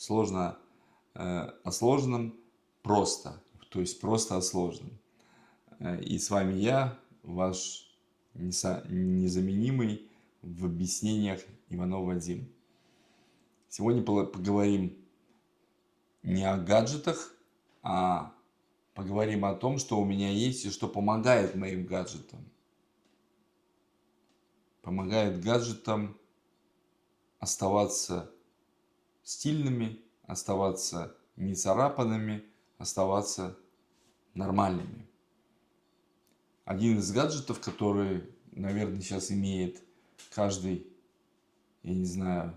Сложно о сложном просто. То есть просто о сложном. И с вами я, ваш незаменимый в объяснениях Иванов Вадим. Сегодня поговорим не о гаджетах, а поговорим о том, что у меня есть и что помогает моим гаджетам. Помогает гаджетам оставаться стильными, оставаться не царапанными, оставаться нормальными. Один из гаджетов, который, наверное, сейчас имеет каждый, я не знаю,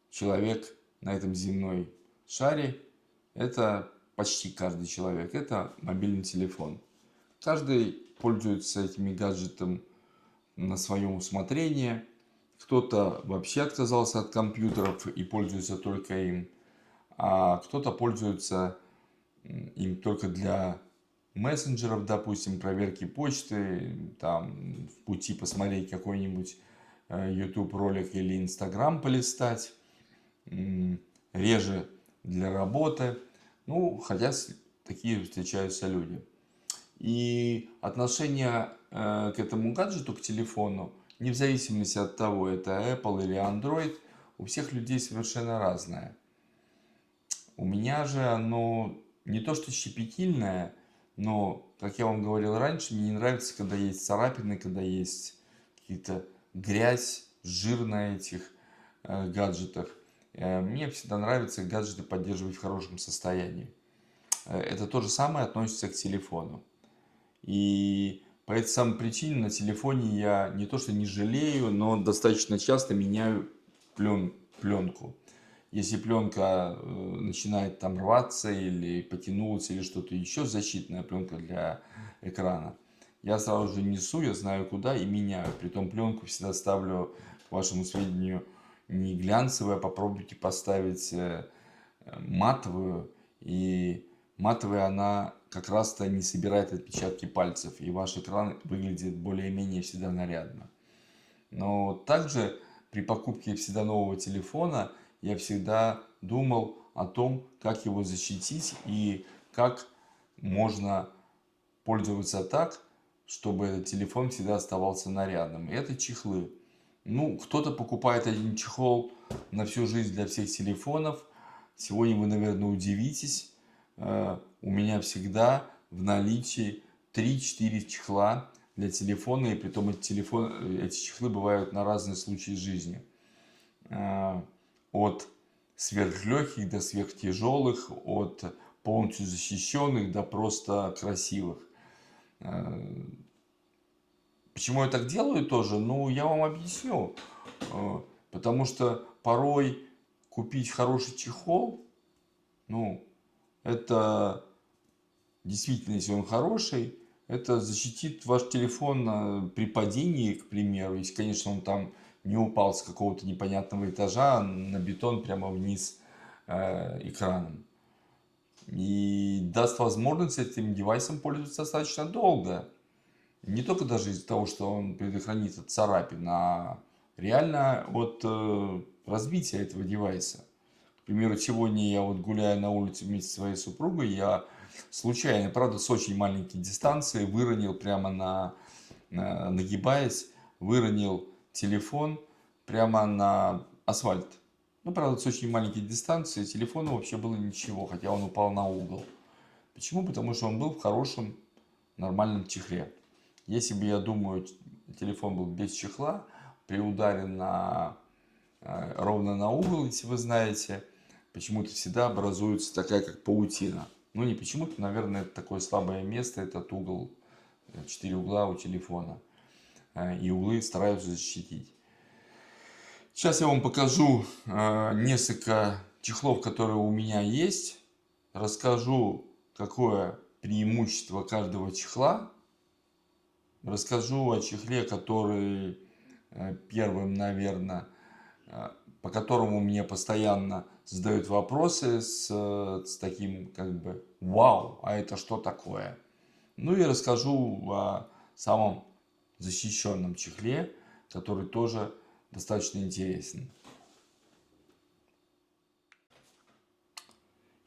человек на этом земной шаре, это почти каждый человек, это мобильный телефон. Каждый пользуется этими гаджетами на своем усмотрение. Кто-то вообще отказался от компьютеров и пользуется только им, а кто-то пользуется им только для мессенджеров, допустим, проверки почты, там в пути посмотреть какой-нибудь YouTube ролик или Instagram полистать, реже для работы. Ну, хотя такие встречаются люди. И отношение к этому гаджету, к телефону, не в зависимости от того, это Apple или Android, у всех людей совершенно разное. У меня же оно не то что щепетильное, но, как я вам говорил раньше, мне не нравится, когда есть царапины, когда есть какие-то грязь, жир на этих гаджетах. Мне всегда нравится гаджеты поддерживать в хорошем состоянии. Это то же самое относится к телефону. И по этой самой причине на телефоне я не то что не жалею, но достаточно часто меняю пленку. Если пленка начинает там рваться или потянуться или что-то еще, защитная пленка для экрана, я сразу же несу, я знаю куда и меняю. Притом пленку всегда ставлю, к вашему сведению, не глянцевую, а попробуйте поставить матовую. И матовая она как раз-то не собирает отпечатки пальцев, и ваш экран выглядит более-менее всегда нарядно. Но также при покупке всегда нового телефона я всегда думал о том, как его защитить и как можно пользоваться так, чтобы этот телефон всегда оставался нарядным. И это чехлы. Ну, кто-то покупает один чехол на всю жизнь для всех телефонов. Сегодня вы, наверное, удивитесь. У меня всегда в наличии 3-4 чехла для телефона, и притом эти чехлы бывают на разные случаи жизни. От сверхлегких до сверхтяжелых, от полностью защищенных до просто красивых. Почему я так делаю тоже? Ну, я вам объясню. Потому что порой купить хороший чехол, ну, это действительно, если он хороший, это защитит ваш телефон при падении, к примеру, если, конечно, он там не упал с какого-то непонятного этажа на бетон прямо вниз экраном. И даст возможность этим девайсом пользоваться достаточно долго. Не только даже из-за того, что он предохранит от царапин, а реально от разбития этого девайса. К примеру, сегодня я вот гуляю на улице вместе со своей супругой, я случайно, правда, с очень маленькой дистанции выронил прямо нагибаясь, выронил телефон прямо на асфальт. Ну, правда, с очень маленькой дистанции телефону вообще было ничего, хотя он упал на угол. Почему? Потому что он был в хорошем, нормальном чехле. Если бы, я думаю, телефон был без чехла, при ударе ровно на угол, если вы знаете, почему-то всегда образуется такая, как паутина. Ну, не почему-то, наверное, это такое слабое место, этот угол, 4 угла у телефона. И углы стараются защитить. Сейчас я вам покажу несколько чехлов, которые у меня есть. Расскажу, какое преимущество каждого чехла. Расскажу о чехле, который первым, наверное, по которому мне постоянно задают вопросы с таким как бы «Вау, а это что такое?». Ну и расскажу о самом защищенном чехле, который тоже достаточно интересен.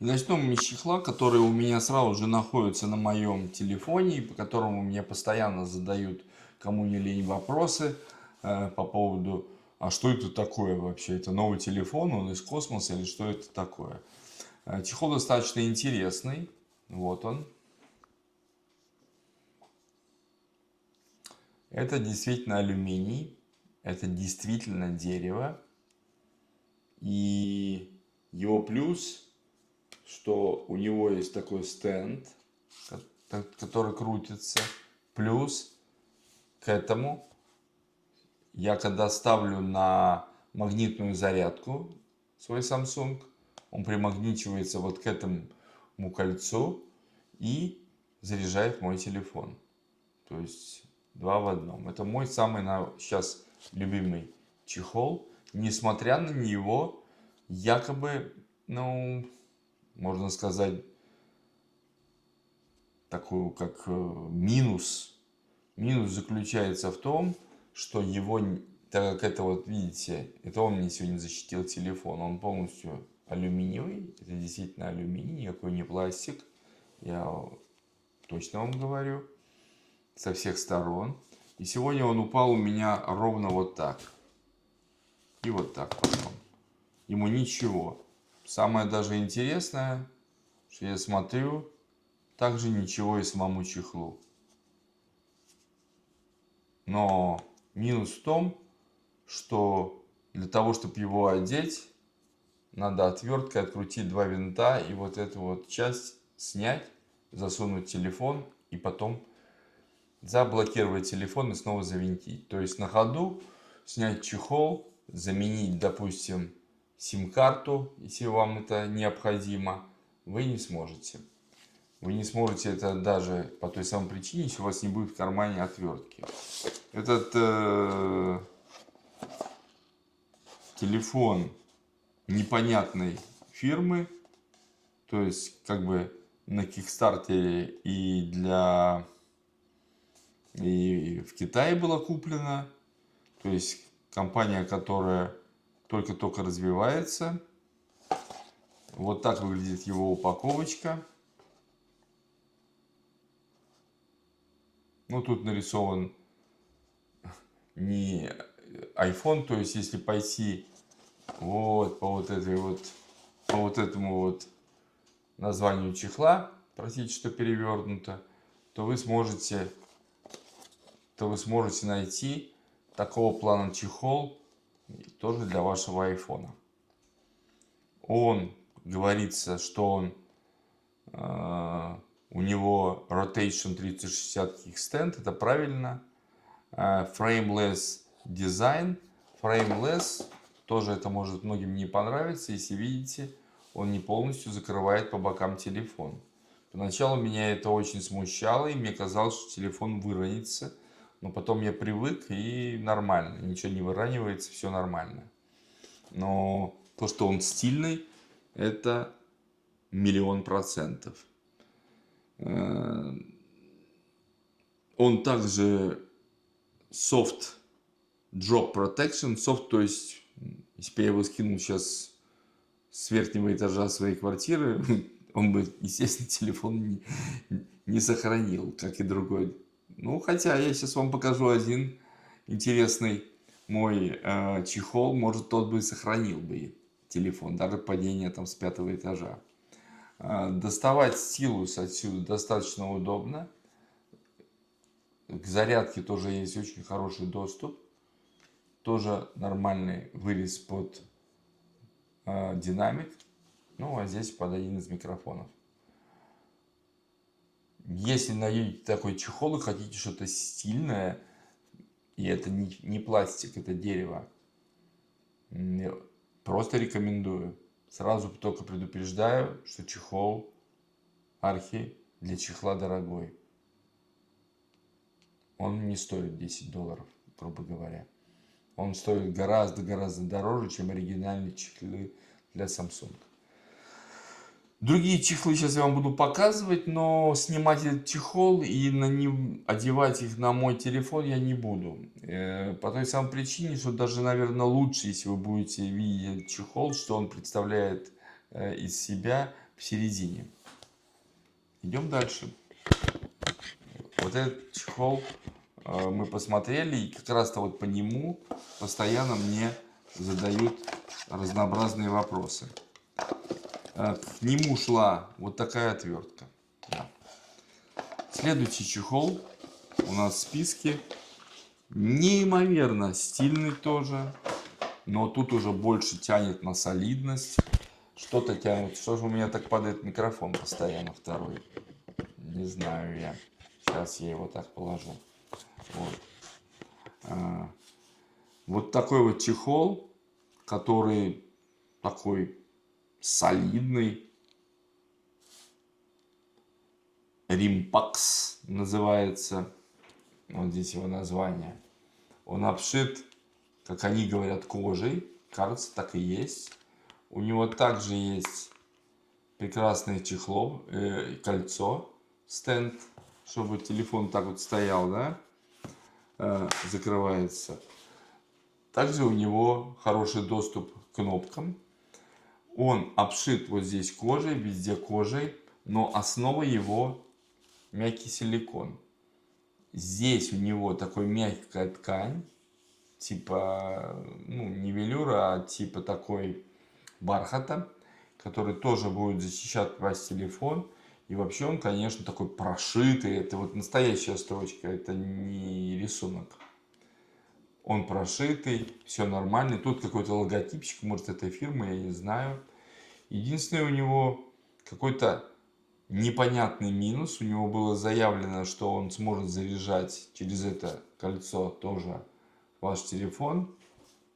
И начнем мы с чехла, который у меня сразу же находится на моем телефоне, и по которому мне постоянно задают кому не лень вопросы по поводу, а что это такое вообще? Это новый телефон, он из космоса или что это такое? Чехол достаточно интересный. Вот он. Это действительно алюминий. Это действительно дерево. И его плюс, что у него есть такой стенд, который крутится. Плюс к этому я когда ставлю на магнитную зарядку свой Samsung, он примагничивается вот к этому кольцу и заряжает мой телефон. То есть два в одном. Это мой самый сейчас любимый чехол. Несмотря на него, якобы, ну, можно сказать, такую как минус. Минус заключается в том, что его, так как это вот видите, это он мне сегодня защитил телефон, он полностью алюминиевый, это действительно алюминий, никакой не пластик, я точно вам говорю, со всех сторон. И сегодня он упал у меня ровно вот так. И вот так пошел. Ему ничего. Самое даже интересное, что я смотрю, также ничего и самому чехлу. Но минус в том, что для того, чтобы его одеть, надо отверткой открутить два винта и вот эту вот часть снять, засунуть телефон и потом заблокировать телефон и снова завинтить. То есть на ходу снять чехол, заменить, допустим, сим-карту, если вам это необходимо, вы не сможете. Вы не сможете это даже по той самой причине, если у вас не будет в кармане отвертки. Этот телефон непонятной фирмы, то есть как бы на Кикстартере и в Китае была куплена, то есть компания, которая только-только развивается. Вот так выглядит его упаковочка. Ну, тут нарисован не iPhone, то есть если пойти вот по вот этому вот названию чехла, практически что перевернуто, то вы сможете найти такого плана чехол тоже для вашего айфона. Он говорится, что он у него Rotation 360 Kickstand, это правильно. Frameless дизайн. Frameless, тоже это может многим не понравиться, если видите, он не полностью закрывает по бокам телефон. Поначалу меня это очень смущало, и мне казалось, что телефон выронится. Но потом я привык, и нормально, ничего не выранивается, все нормально. Но то, что он стильный, это 1000000%. Он также soft drop protection. Soft, то есть, если бы я его скинул сейчас с верхнего этажа своей квартиры, он бы, естественно, телефон не сохранил, как и другой. Ну, хотя я сейчас вам покажу один интересный мой чехол. Может, тот бы сохранил бы телефон, даже падение там с 5-го этажа. Доставать стилус отсюда достаточно удобно. К зарядке тоже есть очень хороший доступ. Тоже нормальный вырез под динамик. Ну, а здесь под один из микрофонов. Если найдете такой чехол и хотите что-то стильное, и это не пластик, это дерево, просто рекомендую. Сразу только предупреждаю, что чехол архи для чехла дорогой. Он не стоит $10, грубо говоря. Он стоит гораздо дороже, чем оригинальные чехлы для Samsung. Другие чехлы сейчас я вам буду показывать, но снимать этот чехол и одевать их на мой телефон я не буду. По той самой причине, что даже, наверное, лучше, если вы будете видеть чехол, что он представляет из себя. в середине. Идем дальше. Вот этот чехол мы посмотрели, и как раз-то вот по нему постоянно мне задают разнообразные вопросы. К нему шла вот такая отвертка. Да. Следующий чехол у нас в списке. Неимоверно стильный тоже, но тут уже больше тянет на солидность. Что-то тянет. Что же у меня так падает микрофон постоянно второй? Не знаю я. Сейчас я его так положу. Вот. Вот такой вот чехол, который такой солидный. Римпакс называется. Вот здесь его название. Он обшит, как они говорят, кожей. Кажется, так и есть. У него также есть прекрасное чехло, кольцо, стенд, чтобы телефон так вот стоял, да, закрывается. Также у него хороший доступ к кнопкам. Он обшит вот здесь кожей, везде кожей, но основа его мягкий силикон. Здесь у него такой мягкая ткань, типа, ну, не велюра, а типа такой бархата, который тоже будет защищать ваш телефон. И вообще он, конечно, такой прошитый. Это вот настоящая строчка, это не рисунок. Он прошитый, все нормально. Тут какой-то логотипчик, может, этой фирмы, я не знаю. Единственное, у него какой-то непонятный минус. У него было заявлено, что он сможет заряжать через это кольцо тоже ваш телефон.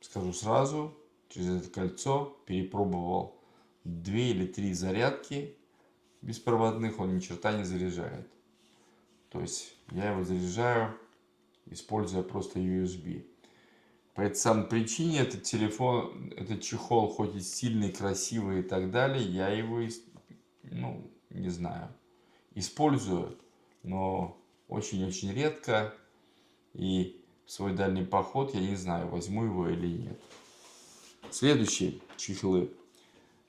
Скажу сразу, через это кольцо перепробовал 2 или 3 зарядки беспроводных, он ни черта не заряжает. То есть я его заряжаю, используя просто USB. По этой самой причине этот телефон, этот чехол, хоть и стильный, красивый и так далее, я его, ну, не знаю, использую, но очень-очень редко. И в свой дальний поход я не знаю, возьму его или нет. Следующие чехлы.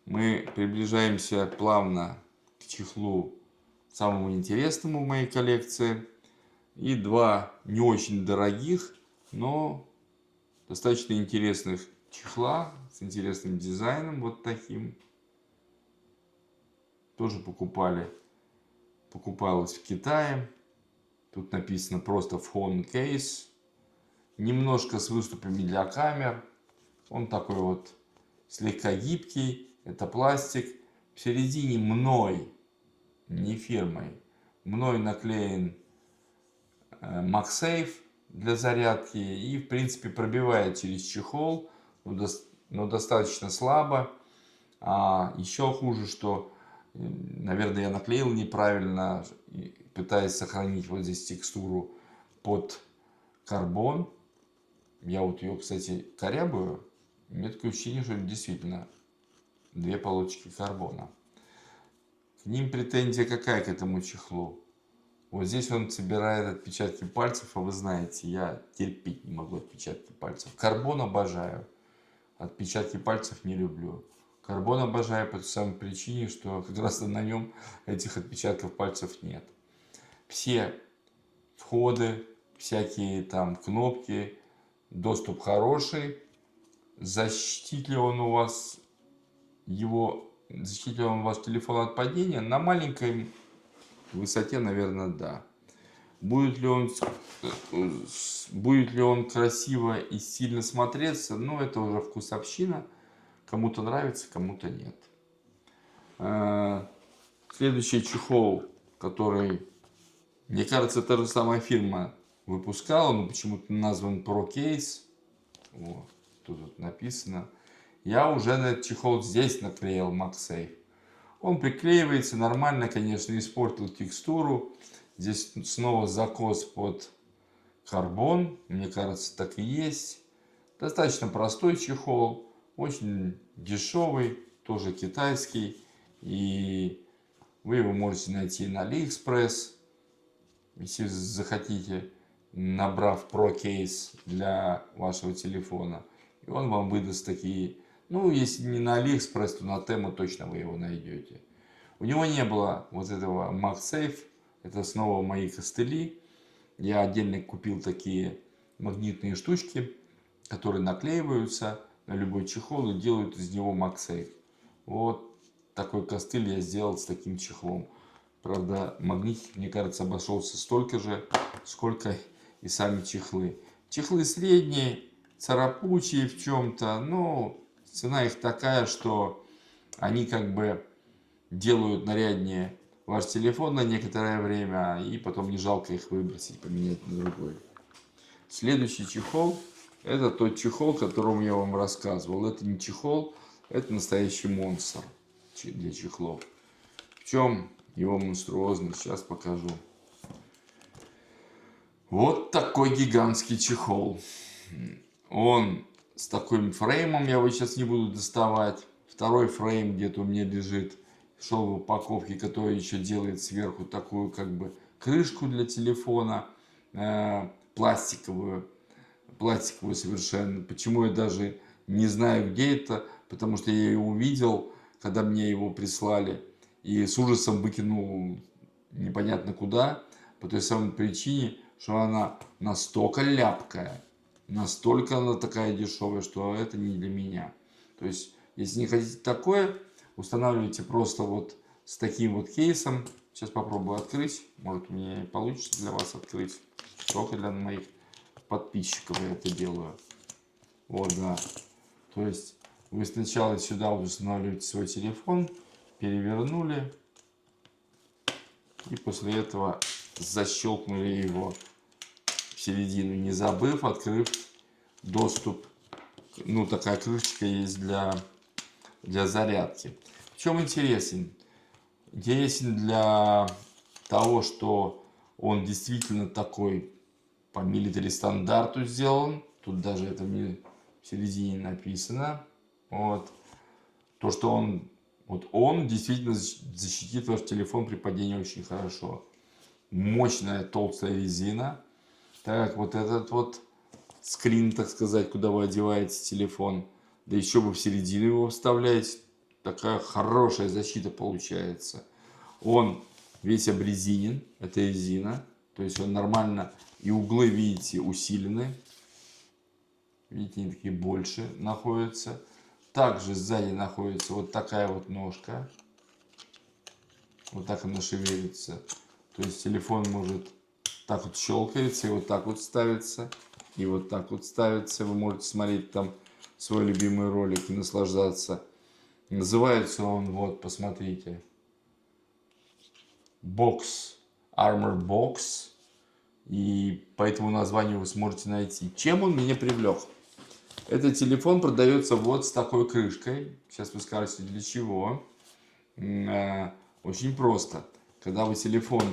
Мы приближаемся плавно к чехлу самому интересному в моей коллекции. И два не очень дорогих, но достаточно интересных чехла с интересным дизайном, вот таким. Тоже покупалось в Китае. Тут написано просто Phone Case. Немножко с выступами для камер. Он такой вот слегка гибкий. Это пластик. В середине мной, не фирмой, мной наклеен MagSafe для зарядки. И в принципе пробивает через чехол, но достаточно слабо. А еще хуже, что, наверное, я наклеил неправильно, пытаясь сохранить вот здесь текстуру под карбон. Я вот ее, кстати, корябаю. У меня такое ощущение, что это действительно 2 полосочки карбона. К ним претензия какая к этому чехлу? Вот здесь он собирает отпечатки пальцев, а вы знаете, я терпеть не могу отпечатки пальцев. Карбон обожаю, отпечатки пальцев не люблю. Карбон обожаю по той самой причине, что как раз на нем этих отпечатков пальцев нет. Все входы, всякие там кнопки, доступ хороший. Защитит ли он ваш телефон от падения? На маленькой высоте, наверное, да. Будет ли он красиво и стильно смотреться? Ну, это уже вкусовщина. Кому-то нравится, кому-то нет. Следующий чехол, который, мне кажется, та же самая фирма выпускала, но почему-то назван Pro Case. Вот, тут вот написано. Я уже на этот чехол здесь наклеил MagSafe. Он приклеивается нормально, конечно, испортил текстуру. Здесь снова закос под карбон. Мне кажется, так и есть. Достаточно простой чехол. Очень дешевый. Тоже китайский. И вы его можете найти на AliExpress. Если захотите, набрав Pro Case для вашего телефона. И он вам выдаст такие... Ну, если не на AliExpress, то на Temu точно вы его найдете. У него не было вот этого MagSafe. Это снова мои костыли. Я отдельно купил такие магнитные штучки, которые наклеиваются на любой чехол и делают из него MagSafe. Вот такой костыль я сделал с таким чехлом. Правда, магнитик, мне кажется, обошелся столько же, сколько и сами чехлы. Чехлы средние, царапучие в чем-то, но цена их такая, что они как бы делают наряднее ваш телефон на некоторое время, и потом не жалко их выбросить, поменять на другой. Следующий чехол — это тот чехол, о котором я вам рассказывал. Это не чехол, это настоящий монстр для чехлов. В чем его монструозность, сейчас покажу. Вот такой гигантский чехол. Он с таким фреймом, я его сейчас не буду доставать. Второй фрейм где-то у меня лежит, шел в упаковке, который еще делает сверху такую как бы крышку для телефона, пластиковую совершенно. Почему я даже не знаю, где это, потому что я ее увидел, когда мне его прислали, и с ужасом выкинул непонятно куда, по той самой причине, что она настолько ляпкая, настолько она такая дешевая, что это не для меня. То есть, если не хотите такое, устанавливайте просто вот с таким вот кейсом. Сейчас попробую открыть. Может, у меня и получится для вас открыть. Только для моих подписчиков я это делаю. Вот, да. То есть, вы сначала сюда устанавливаете свой телефон, перевернули. И после этого защелкнули его в середину, не забыв, открыв доступ. Ну, такая крышечка есть для зарядки. В чем интересен? Интересен для того, что он действительно такой по милитари стандарту сделан. Тут даже это в середине написано. Вот. То, что он действительно защитит ваш телефон при падении очень хорошо. Мощная толстая резина. Так как вот этот вот скрин, так сказать, куда вы одеваете телефон, да еще вы в середину его вставляете, такая хорошая защита получается. Он весь обрезинен, это резина, то есть он нормально, и углы, видите, усилены. Видите, они такие больше находятся. Также сзади находится вот такая вот ножка. Вот так она шевелится. То есть телефон может так вот щелкается, и вот так вот ставится, и вот так вот ставится. Вы можете смотреть там свой любимый ролик и наслаждаться. Называется он, вот, посмотрите, Armor Box. И по этому названию вы сможете найти. Чем он меня привлек? Этот телефон продается вот с такой крышкой. Сейчас вы скажете, для чего? Очень просто. Когда вы телефон,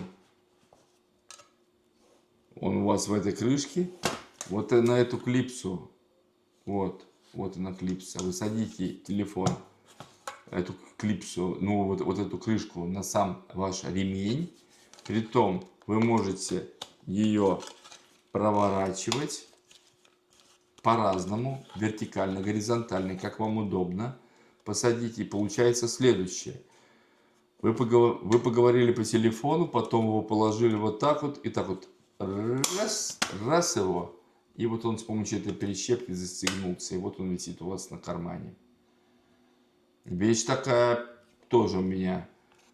он у вас в этой крышке, вот на эту клипсу, вот она клипса, вы садите телефон, эту клипсу, ну вот эту крышку на сам ваш ремень, притом вы можете ее проворачивать по-разному, вертикально, горизонтально, как вам удобно. Посадите, и получается следующее. Вы поговорили по телефону, потом его положили вот так вот, и так вот, раз его, и вот он с помощью этой прищепки застегнулся, и вот он висит у вас на кармане. Вещь такая тоже у меня.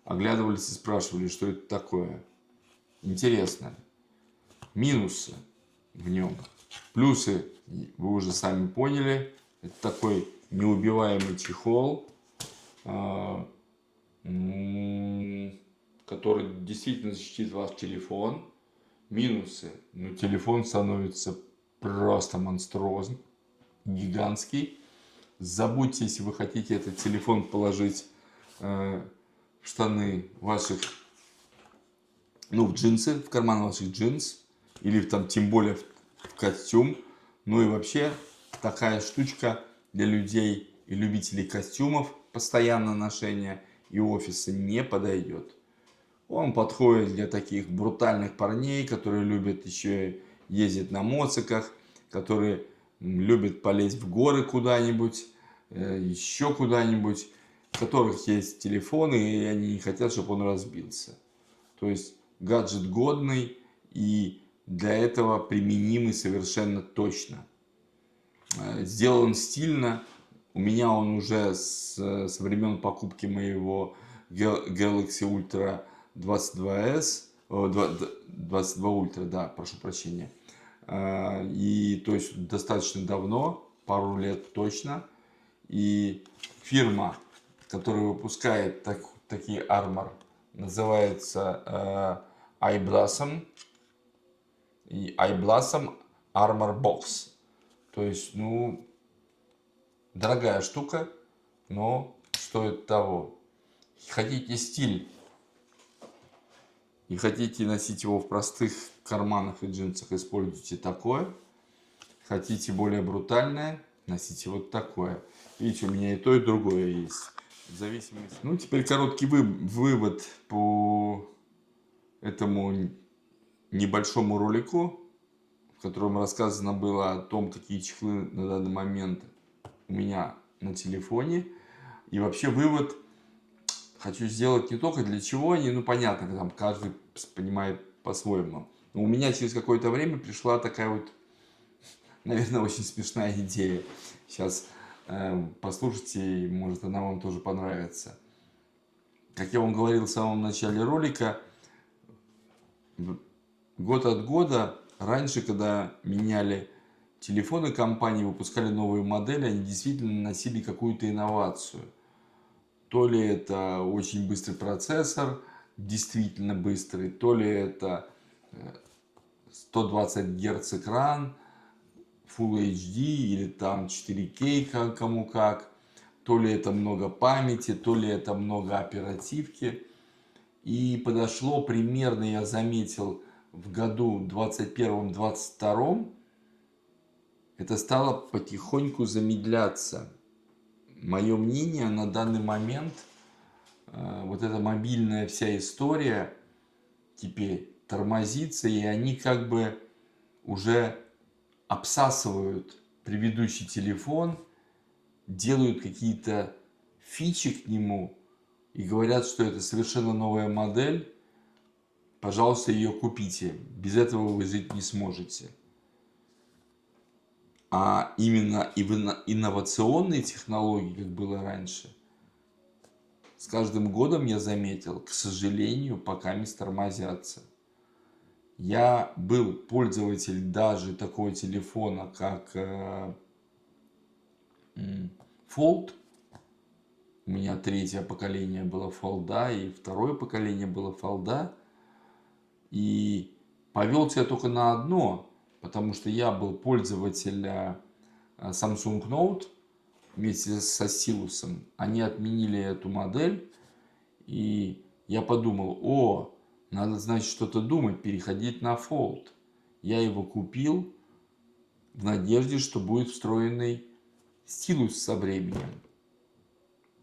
Оглядывались и спрашивали, что это такое. Интересно. Минусы в нем. Плюсы вы уже сами поняли. Это такой неубиваемый чехол, который действительно защитит ваш телефон. Минусы. Ну, телефон становится просто монструозный, гигантский. Забудьте, если вы хотите этот телефон положить в штаны ваших, ну, в джинсы, в карман ваших джинс, или там тем более в костюм. Ну и вообще такая штучка для людей и любителей костюмов постоянного ношения и офиса не подойдет. Он подходит для таких брутальных парней, которые любят еще ездить на моциках, которые любят полезть в горы куда-нибудь, еще куда-нибудь. у которых есть телефоны, и они не хотят, чтобы он разбился. То есть гаджет годный и для этого применимый совершенно точно. Сделан стильно. У меня он уже со времен покупки моего Galaxy Ultra 22s, 22 Ultra, да, прошу прощения. И то есть достаточно давно, пару лет точно. И фирма, которая выпускает такие Armor, называется iBlossom. И iBlossom Armor Box. То есть, ну, дорогая штука, но стоит того. Хотите стиль и хотите носить его в простых карманах и джинсах, используйте такое. Хотите более брутальное, носите вот такое. Видите, у меня и то, и другое есть. В зависимости. Ну, теперь короткий вывод по этому небольшому ролику, в котором рассказано было о том, какие чехлы на данный момент у меня на телефоне. И вообще вывод хочу сделать не только для чего они, ну понятно, там каждый понимает по-своему. Но у меня через какое-то время пришла такая вот, наверное, очень смешная идея. Сейчас послушайте, может она вам тоже понравится. Как я вам говорил в самом начале ролика, год от года, раньше, когда меняли телефоны компании, выпускали новые модели, они действительно носили какую-то инновацию. То ли это очень быстрый процессор, действительно быстрый, то ли это 120 Гц экран, Full HD или там 4К, кому как, то ли это много памяти, то ли это много оперативки. И подошло примерно, я заметил, в году 21-22 это стало потихоньку замедляться. Мое мнение, на данный момент вот эта мобильная вся история теперь тормозится, и они как бы уже обсасывают предыдущий телефон, делают какие-то фичи к нему и говорят, что это совершенно новая модель. Пожалуйста, ее купите. Без этого вы жить не сможете. А именно инновационные технологии, как было раньше, с каждым годом я заметил, к сожалению, пока не тормозятся. Я был пользователь даже такого телефона, как Fold. У меня третье поколение было Fold, и второе поколение было Fold. И повелся я только на одно, потому что я был пользователь Samsung Note вместе со стилусом. Они отменили эту модель, и я подумал, о, надо, значит, что-то думать, переходить на Fold. Я его купил в надежде, что будет встроенный стилус со временем.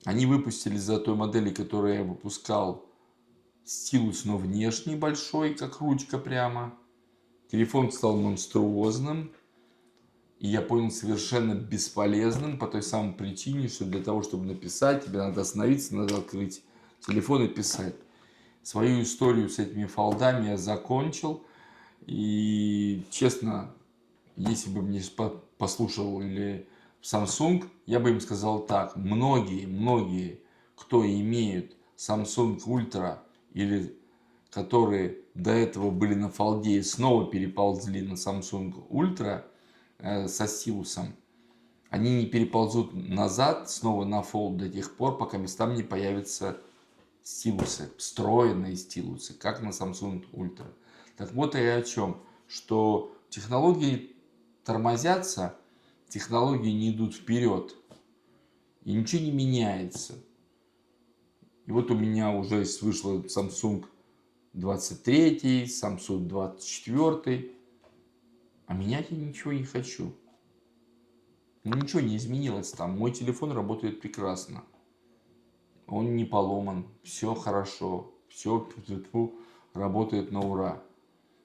Они выпустили за той модели, которую я выпускал, стилус, но внешний большой, как ручка прямо. Телефон стал монструозным. И я понял, совершенно бесполезным по той самой причине, что для того, чтобы написать, тебе надо остановиться, надо открыть телефон и писать. Свою историю с этими фолдами я закончил. И честно, если бы мне послушал или Samsung, я бы им сказал так. Многие, кто имеют Samsung Ultra или которые до этого были на фолде и снова переползли на Samsung Ultra со стилусом, они не переползут назад снова на Fold до тех пор, пока местам не появятся стилусы, встроенные стилусы, как на Samsung Ultra. Так вот и о чем, что технологии тормозятся, технологии не идут вперед, и ничего не меняется. И вот у меня уже вышло Samsung 23, Samsung 24, а менять я ничего не хочу. Ну, ничего не изменилось там. Мой телефон работает прекрасно. Он не поломан. Все хорошо. Все работает на ура.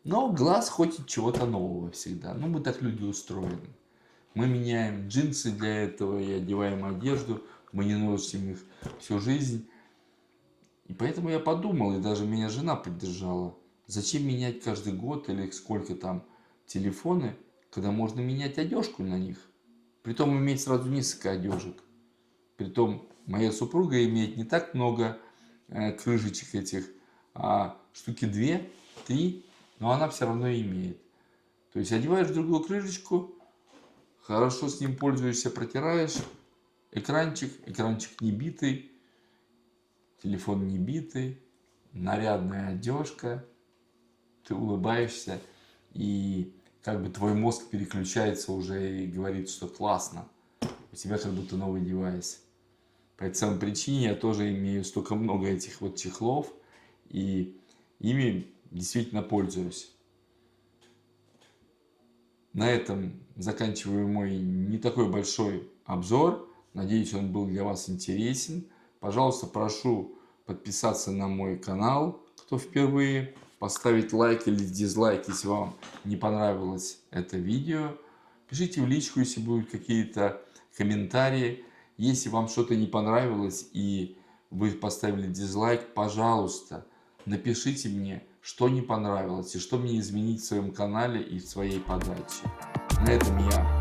Но глаз хочет чего-то нового всегда. Ну, мы так люди устроены. Мы меняем джинсы для этого и одеваем одежду мы не носим их всю жизнь. И поэтому я подумал, и даже меня жена поддержала. Зачем менять каждый год или сколько там телефоны, когда можно менять одежку на них? Притом иметь сразу несколько одежек. Притом моя супруга имеет не так много крышечек этих, а штуки 2-3, но она все равно имеет. То есть одеваешь другую крышечку, хорошо с ним пользуешься, протираешь, экранчик не битый, телефон не битый, нарядная одежка, ты улыбаешься, и как бы твой мозг переключается уже и говорит, что классно, у тебя как будто новый девайс. По этой самой причине я тоже имею столько много этих вот чехлов, и ими действительно пользуюсь. На этом заканчиваю мой не такой большой обзор. Надеюсь, он был для вас интересен. Пожалуйста, прошу подписаться на мой канал, кто впервые, поставить лайк или дизлайк, если вам не понравилось это видео. Пишите в личку, если будут какие-то комментарии. Если вам что-то не понравилось и вы поставили дизлайк, пожалуйста, напишите мне, что не понравилось и что мне изменить в своем канале и в своей подаче. На этом я